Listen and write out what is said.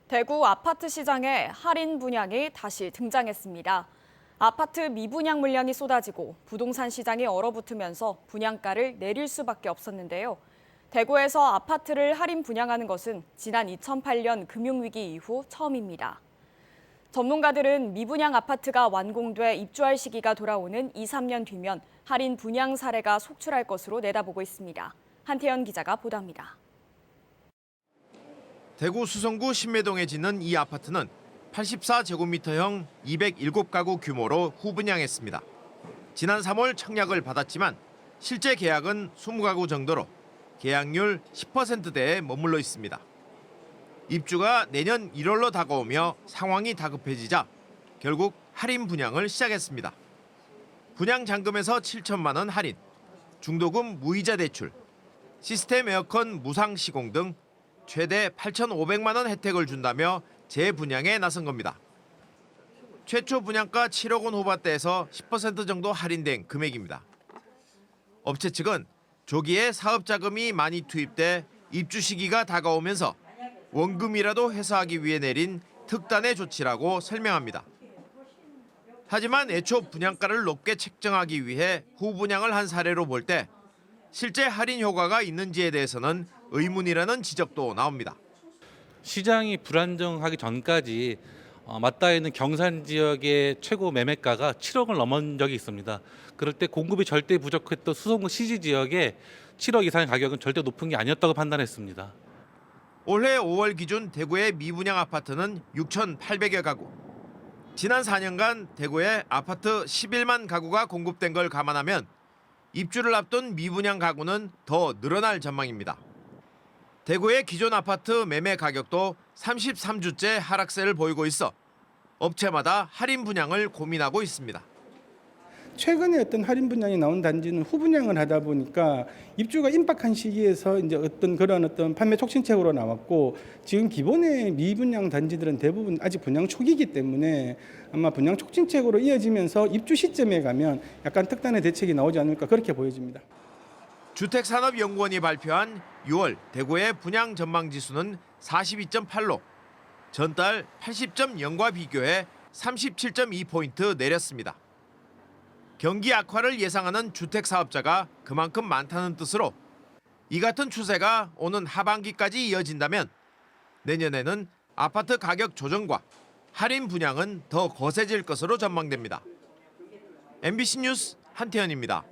대구 아파트 시장에 할인 분양이 다시 등장했습니다. 아파트 미분양 물량이 쏟아지고 부동산 시장이 얼어붙으면서 분양가를 내릴 수밖에 없었는데요. 대구에서 아파트를 할인 분양하는 것은 지난 2008년 금융위기 이후 처음입니다. 전문가들은 미분양 아파트가 완공돼 입주할 시기가 돌아오는 2, 3년 뒤면 할인 분양 사례가 속출할 것으로 내다보고 있습니다. 한태연 기자가 보도합니다. 대구 수성구 신매동에 짓는 이 아파트는 84제곱미터형 207가구 규모로 후분양했습니다. 지난 3월 청약을 받았지만 실제 계약은 20가구 정도로 계약률 10%대에 머물러 있습니다. 입주가 내년 1월로 다가오며 상황이 다급해지자 결국 할인 분양을 시작했습니다. 분양 잔금에서 7천만 원 할인, 중도금 무이자 대출, 시스템 에어컨 무상 시공 등 최대 8,500만 원 혜택을 준다며 재분양에 나선 겁니다. 최초 분양가 7억 원 후반대에서 10% 정도 할인된 금액입니다. 업체 측은 조기에 사업 자금이 많이 투입돼 입주 시기가 다가오면서 원금이라도 회수하기 위해 내린 특단의 조치라고 설명합니다. 하지만 애초 분양가를 높게 책정하기 위해 후분양을 한 사례로 볼 때 실제 할인 효과가 있는지에 대해서는 의문이라는 지적도 나옵니다. 시장이 불안정하기 전까지 맞닿아 있는 경산 지역의 최고 매매가가 7억을 넘은 적이 있습니다. 그럴 때 공급이 절대 부족했던 수성구 시지 지역에 7억 이상의 가격은 절대 높은 게 아니었다고 판단했습니다. 올해 5월 기준 대구의 미분양 아파트는 6,800여 가구. 지난 4년간 대구에 아파트 11만 가구가 공급된 걸 감안하면 입주를 앞둔 미분양 가구는 더 늘어날 전망입니다. 대구의 기존 아파트 매매 가격도 33주째 하락세를 보이고 있어 업체마다 할인 분양을 고민하고 있습니다. 최근에 어떤 할인 분양이 나온 단지는 후분양을 하다 보니까 입주가 임박한 시기에서 이제 그런 판매 촉진책으로 나왔고, 지금 기본의 미분양 단지들은 대부분 아직 분양 초기이기 때문에 아마 분양 촉진책으로 이어지면서 입주 시점에 가면 약간 특단의 대책이 나오지 않을까 그렇게 보여집니다. 주택산업연구원이 발표한 6월 대구의 분양 전망 지수는 42.8로 전달 80.0과 비교해 37.2포인트 내렸습니다. 경기 악화를 예상하는 주택 사업자가 그만큼 많다는 뜻으로 이 같은 추세가 오는 하반기까지 이어진다면 내년에는 아파트 가격 조정과 할인 분양은 더 거세질 것으로 전망됩니다. MBC 뉴스 한태현입니다.